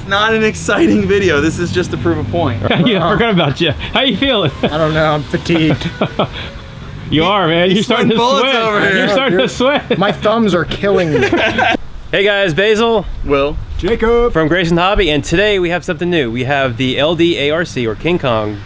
not an exciting video. This is just to prove a point. Yeah, I forgot about you. How you feeling? I don't know. I'm fatigued. You are, man. You're starting to sweat. Over here. You're starting to sweat. My thumbs are killing me. Hey guys, Basil. Will. Jacob. From Grayson Hobby, and today we have something new. We have the LDARC, or KingKong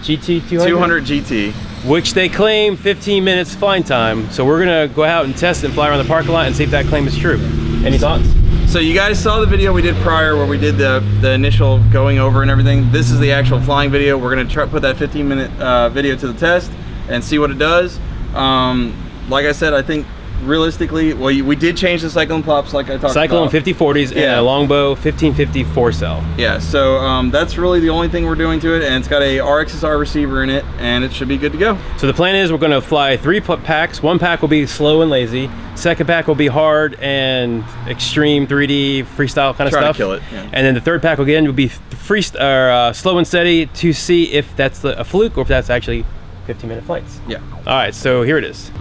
GT 200 GT. Which they claim 15 minutes flying time. So we're gonna go out and test it and fly around the parking lot and see if that claim is true. Any thoughts? So you guys saw the video we did prior where we did the initial going over and everything. This is the actual flying video. We're gonna try put that 15-minute video to the test and see what it does. Like I said, I think realistically, well, we did change the cyclone pops like I talked about. Cyclone 5040s and a longbow 1550 4-cell. Yeah, so that's really the only thing we're doing to it, and it's got a RXSR receiver in it, and it should be good to go. So the plan is we're going to fly 3 packs. 1 pack will be slow and lazy. 2nd pack will be hard and extreme 3D freestyle kind of stuff. To kill it. Yeah. And then the 3rd pack again will be slow and steady to see if that's a fluke or if that's actually 15-minute flights. Yeah. All right, so here it is.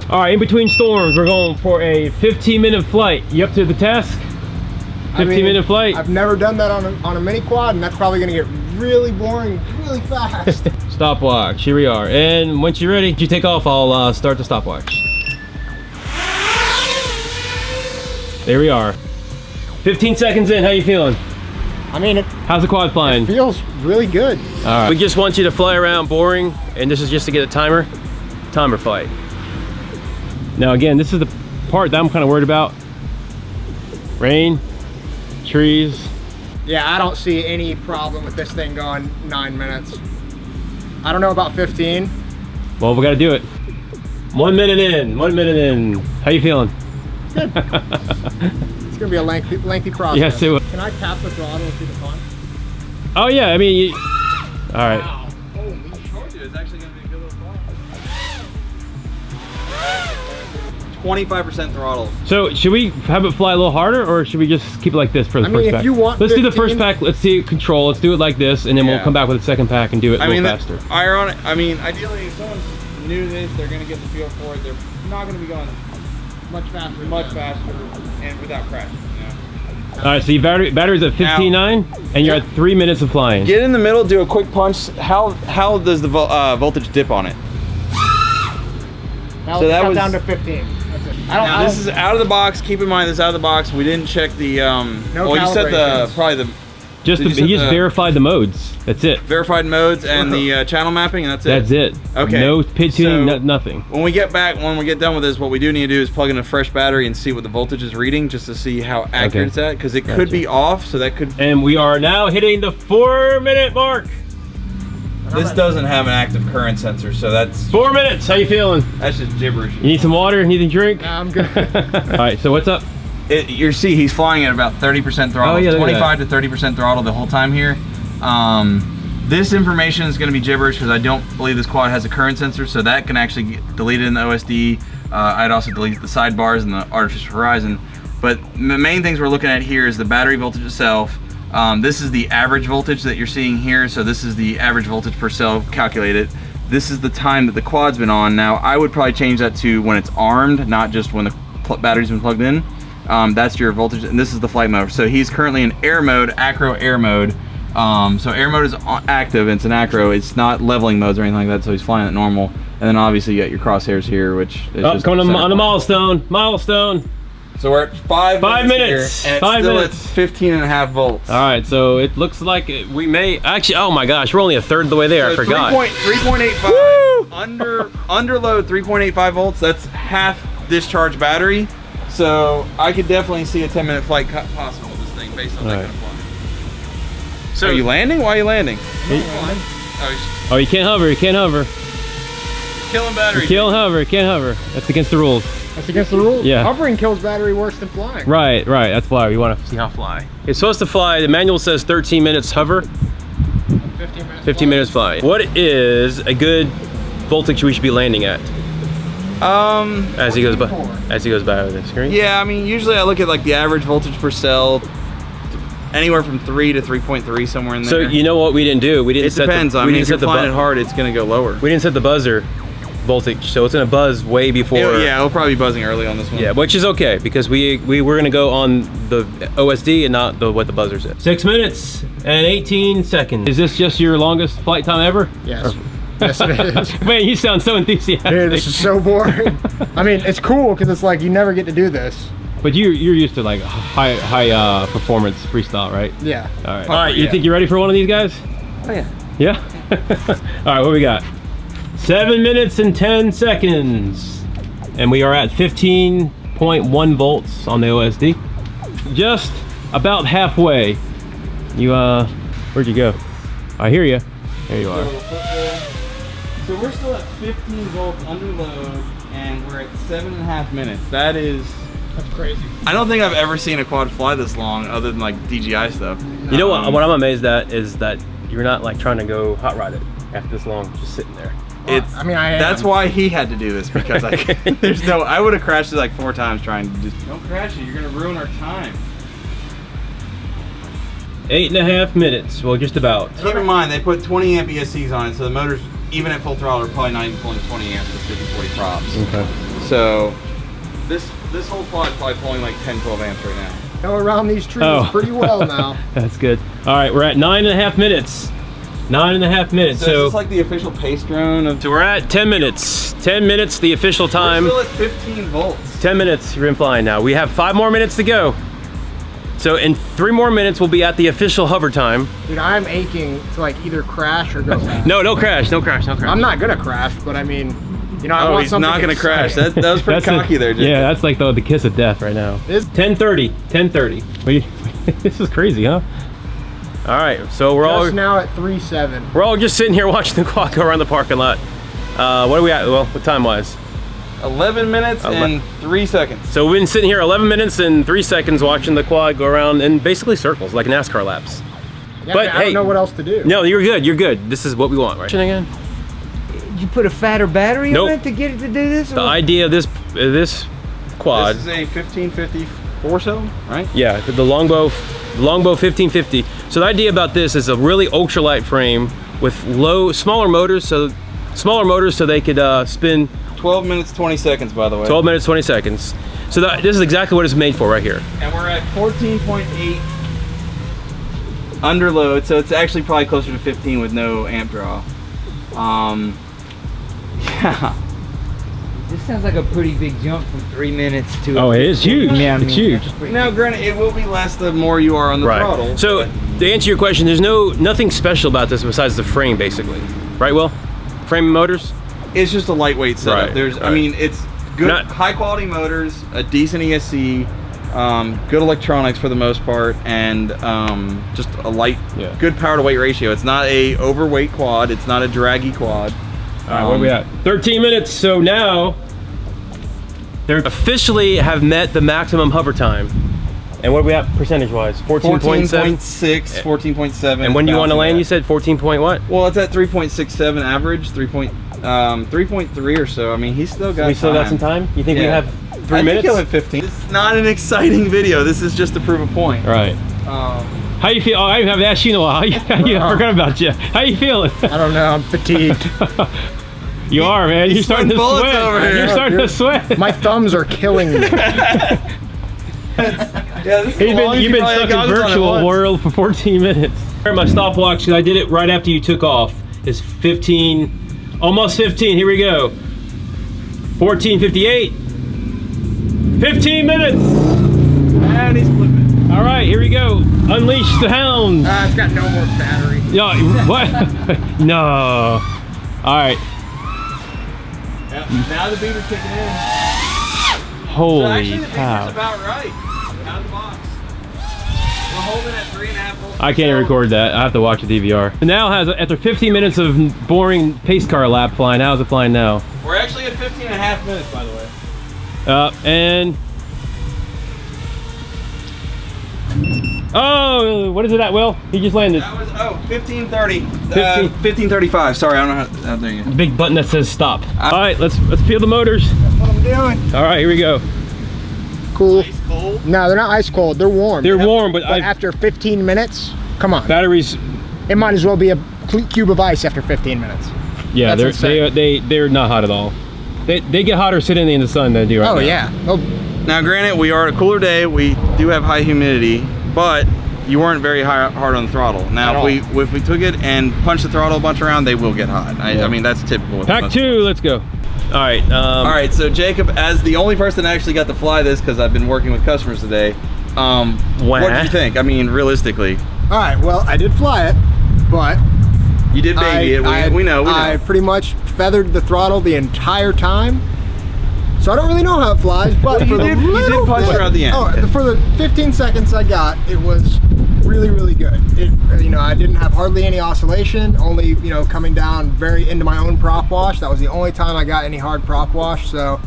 All right, in between storms, we're going for a 15-minute flight. You up to the task? 15-minute flight. I've never done that on a mini quad, and that's probably gonna get really boring really fast. Stopwatch, here we are. And once you're ready, you take off, I'll start the stopwatch. There we are. 15 seconds in, how you feeling? I mean, how's the quad flying? It feels really good. All right. We just want you to fly around boring, and this is just to get a timer flight. Now again, this is the part that I'm kind of worried about. Rain, trees. Yeah, I don't see any problem with this thing going 9 minutes. I don't know about 15. Well, we got to do it. 1 minute in, 1 minute in. How you feeling? Good. It's gonna be a lengthy process. Yes, it will. Can I tap the throttle and see the fun? Oh yeah, I mean, all right. Wow. Holy shit, it's actually gonna be a good little fly. 25% throttle. So should we have it fly a little harder, or should we just keep it like this for the first pack? If you want, let's do the first pack. Let's see control. Let's do it like this, and then we'll come back with the 2nd pack and do it a little faster. Ironic. I mean, ideally, if someone's new to this, they're gonna get the feel for it. They're not gonna be going much faster, and without crashing. All right, so your battery's at 15.9, and you're at 3 minutes of flying. Get in the middle, do a quick punch. How does the voltage dip on it? So that was down to 15. Now this is out of the box. Keep in mind this is out of the box. We didn't check the. Well, you set the he just verified the modes. That's it. Verified modes and the channel mapping, and that's it. That's it. Okay. No pit tuning, nothing. When we get done with this, what we do need to do is plug in a fresh battery and see what the voltage is reading, just to see how accurate it's at, because it could be off. So that could. And we are now hitting the 4-minute mark. This doesn't have an active current sensor, so that's 4 minutes. How you feeling? That's just gibberish. You need some water? Anything to drink? Nah, I'm good. All right, so what's up? You see, he's flying at about 30% throttle. Oh, yeah, 25 to 30% throttle the whole time here. This information is going to be gibberish because I don't believe this quad has a current sensor, so that can actually get deleted in the OSD. I'd also delete the sidebars and the artificial horizon. But the main things we're looking at here is the battery voltage itself. This is the average voltage that you're seeing here, so this is the average voltage per cell calculated. This is the time that the quad's been on. Now, I would probably change that to when it's armed, not just when the battery's been plugged in. That's your voltage, and this is the flight mode. So he's currently in air mode, acro air mode. So air mode is active, and it's an acro. It's not leveling modes or anything like that, so he's flying at normal. And then obviously you got your crosshairs here, which is just coming on a milestone. So we're at 5 minutes here, and it's still at 15.5 volts. All right, so it looks like we may actually. Oh my gosh, we're only a third of the way there. I forgot. 3.85 under load, 3.85 volts. That's half discharge battery. So I could definitely see a 10-minute flight possible with this thing based on that kind of flying. So are you landing? Why are you landing? Oh, you can't hover. You can't hover. Killing battery. You can't hover. You can't hover. That's against the rules. That's against the rules? Yeah. Hovering kills battery worse than flying. Right. That's why we want to see how fly. It's supposed to fly. The manual says 13 minutes hover. 15 minutes fly. What is a good voltage we should be landing at? As he goes by over the screen. Yeah, I mean, usually I look at like the average voltage per cell, anywhere from 3 to 3.3, somewhere in there. So you know what we didn't do? We didn't. It depends. I mean, if you're flying it hard, it's gonna go lower. We didn't set the buzzer. voltage, so it's gonna buzz way before. Yeah, it'll probably be buzzing early on this one. Yeah, which is okay because we were gonna go on the OSD and not what the buzzer said. 6 minutes and 18 seconds. Is this just your longest flight time ever? Yes. Yes, it is. Man, you sound so enthusiastic. Dude, this is so boring. I mean, it's cool because it's like you never get to do this. But you're used to like high performance freestyle, right? Yeah. All right. You think you're ready for one of these guys? Oh yeah. Yeah. All right. What we got? 7 minutes and 10 seconds, and we are at 15.1 volts on the OSD. Just about halfway. You where'd you go? I hear you. There you are. So we're still at 15 volts under load, and we're at 7.5 minutes. That's crazy. I don't think I've ever seen a quad fly this long, other than like DJI stuff. You know what I'm amazed at is that you're not like trying to go hot rod it after this long, just sitting there. That's why he had to do this, because I would have crashed it like 4 times trying to just don't crash it. You're gonna ruin our time. 8.5 minutes. Well, just about. Keep in mind they put 20 amp ESCs on it, so the motors, even at full throttle, are probably not even pulling 20 amps with 50-40 props. Okay. So this whole quad is probably pulling like 10-12 amps right now. Go around these trees pretty well now. That's good. All right, we're at 9.5 minutes. 9.5 minutes. So it's like the official pace drone of. So we're at 10 minutes. 10 minutes, the official time. We're still at 15 volts. 10 minutes, you're in flying now. We have 5 more minutes to go. So in 3 more minutes, we'll be at the official hover time. Dude, I'm aching to like either crash or go fast. No, don't crash, don't crash, don't crash. I'm not gonna crash, but I mean, you know, I want he's something not gonna crash. That was pretty cocky there, Jake. Yeah, that's like the kiss of death right now. It's 10:30, 10:30. This is crazy, huh? All right, so we're all now at 3.7. We're all just sitting here watching the clock go around the parking lot. What are we at? Well, what time wise? 11 minutes and 3 seconds. So we've been sitting here 11 minutes and 3 seconds watching the quad go around in basically circles, like NASCAR laps. Yeah, but I don't know what else to do. No, you're good. You're good. This is what we want, right? Again. You put a fatter battery Nope. on it to get it to do this? The idea of this quad. This is a 1550 4-cylinder, right? Yeah, the Longbow 1550. So the idea about this is a really ultralight frame with smaller motors, so they could spin. 12 minutes 20 seconds, by the way. 12 minutes 20 seconds. So this is exactly what it's made for right here. And we're at 14.8 under load, so it's actually probably closer to 15 with no amp draw. Yeah. This sounds like a pretty big jump from 3 minutes to. Oh, it is huge. Yeah, I mean, it's huge. Now, granted, it will be less the more you are on the throttle. So to answer your question, there's nothing special about this besides the frame, basically. Right, Will? Frame and motors? It's just a lightweight setup. Right, I mean, it's good, high quality motors, a decent ESC, good electronics for the most part, and just a light, good power to weight ratio. It's not a overweight quad. It's not a draggy quad. All right, where are we at? 13 minutes. So now they officially have met the maximum hover time. And what are we at percentage-wise? 14.7? 14.6, 14.7. And when do you want to land? You said 14 point what? Well, it's at 3.67 average, 3.3 or so. I mean, he's still got We still got some time? You think we have 3 minutes? I think he'll have 15. This is not an exciting video. This is just to prove a point. Right. How you feel? Oh, I haven't asked you in a while. I forgot about you. How you feeling? I don't know. I'm fatigued. You are, man. You're starting to sweat. Over here. You're starting to sweat. My thumbs are killing me. You've been stuck in virtual world for 14 minutes. My stopwatch, because I did it right after you took off, is 15, almost 15. Here we go. 14:58. 15 minutes. And he's flipping. All right, here we go. Unleash the hounds. It's got no more battery. Yeah, what? No. All right. Yep, now the beater's kicking in. Holy so actually, the cow. beater's about right. Out of the box. We're holding at 3.5 volts. I can't record that. I have to watch the DVR. Now after 15 minutes of boring pace car lap flying, how's it flying now? We're actually at 15.5 minutes, by the way. And oh, what is it at, Will? He just landed. That was 15:30. 15:35. Sorry, I don't know how. There you go. Big button that says stop. All right, let's feel the motors. That's what I'm doing. All right, here we go. Cool. Ice cold. No, they're not ice cold. They're warm. They're warm, but after 15 minutes, come on. Batteries. It might as well be a cube of ice after 15 minutes. Yeah, That's insane. they're not hot at all. They get hotter sitting in the sun than they do right now. Oh yeah. Oh, Now, granted, we are a cooler day. We do have high humidity, but you weren't very hard on the throttle. Now, if we took it and punched the throttle a bunch around, they will get hot. I mean, that's typical. With Pack 2, let's go. All right. All right. So Jacob, as the only person that actually got to fly this, because I've been working with customers today, what did you think? I mean, realistically. all right. Well, I did fly it, but You did baby it. We know. I pretty much feathered the throttle the entire time. So I don't really know how it flies, but Well, you did punch her at the end. Oh, for the 15 seconds I got, it was really, really good. You know, I didn't have hardly any oscillation, only, you know, coming down very into my own prop wash. That was the only time I got any hard prop wash, so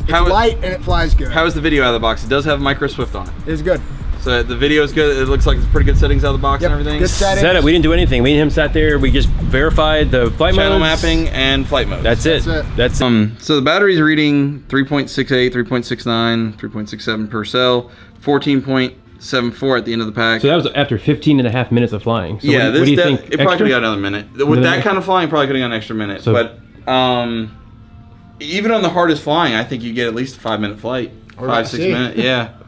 it's light and it flies good. How is the video out of the box? It does have micro Swift on it. It's good. So the video is good. It looks like it's pretty good settings out of the box and everything. Good settings. Set it. We didn't do anything. Me and him sat there. We just verified the flight Channel modes. mapping and flight mode. That's it. That's it. So the battery's reading 3.68, 3.69, 3.67 per cell, 14.74 at the end of the pack. So that was after 15.5 minutes of flying. So yeah, what do you think? It probably could have got another minute. With that kind of flying, probably could have got an extra minute. So, but even on the hardest flying, I think you get at least a 5-minute flight. 5-6 minutes, yeah.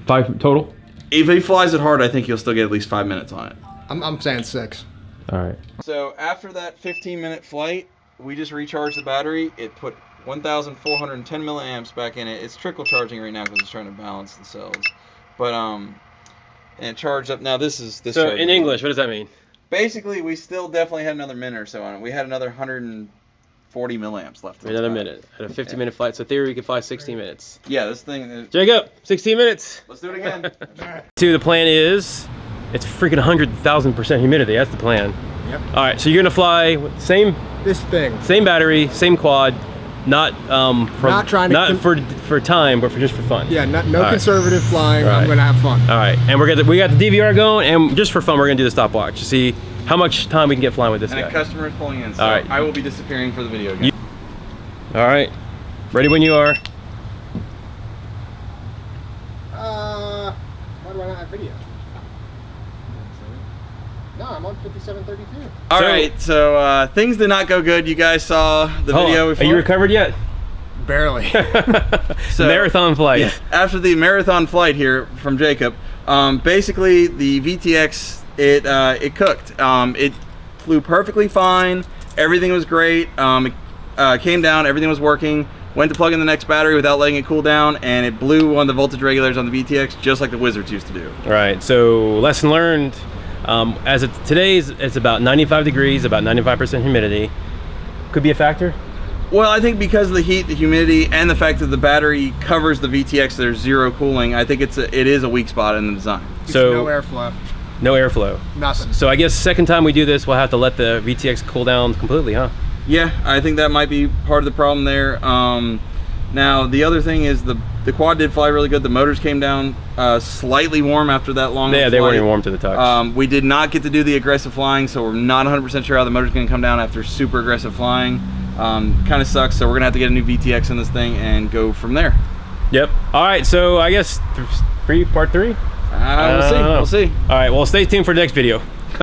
5 total? If he flies it hard, I think you'll still get at least 5 minutes on it. I'm saying 6. All right. So after that 15-minute flight, we just recharged the battery. It put 1,410 milliamps back in it. It's trickle charging right now because it's trying to balance the cells. But and it charged up. Now this is this. So in English, what does that mean? Basically, we still definitely had another minute or so on it. We had another 140 milliamps left. Another minute at a 15-minute flight. So theory, we could fly 60 minutes. Yeah, this thing is... Jacob, 16 minutes. Let's do it again. So the plan is, it's freaking 100,000% humidity. That's the plan. Yep. All right, so you're gonna fly with same battery, same quad, not for time, but just for fun. Yeah, no conservative flying. Right. I'm gonna have fun. All right, and we got the DVR going, and just for fun, we're gonna do the stopwatch to see how much time we can get flying with this And guy. a customer is pulling in, so All right. I will be disappearing for the video again. All right, ready when you are. Why do I not have video? No, I'm on 5732. All right, so things did not go good. You guys saw the video before. Are you recovered yet? Barely. So, marathon flight. Yeah, after the marathon flight here from Jacob, basically the VTX, it cooked. It flew perfectly fine. Everything was great. It came down, everything was working. Went to plug in the next battery without letting it cool down, and it blew one of the voltage regulators on the VTX, just like the Wizards used to do. All right, so lesson learned. As of today's, it's about 95 degrees, about 95% humidity. Could be a factor? Well, I think because of the heat, the humidity, and the fact that the battery covers the VTX, there's zero cooling. I think it is a weak spot in the design. So no airflow. No airflow. Nothing. So I guess second time we do this, we'll have to let the VTX cool down completely, huh? Yeah, I think that might be part of the problem there. Now, the other thing is the quad did fly really good. The motors came down slightly warm after that long Yeah, flight. they weren't even warm to the touch. We did not get to do the aggressive flying, so we're not 100% sure how the motor's going to come down after super aggressive flying. Kind of sucks, so we're going to have to get a new VTX in this thing and go from there. Yep. All right, so I guess part 3? We'll see. We'll see. All right, well, stay tuned for the next video.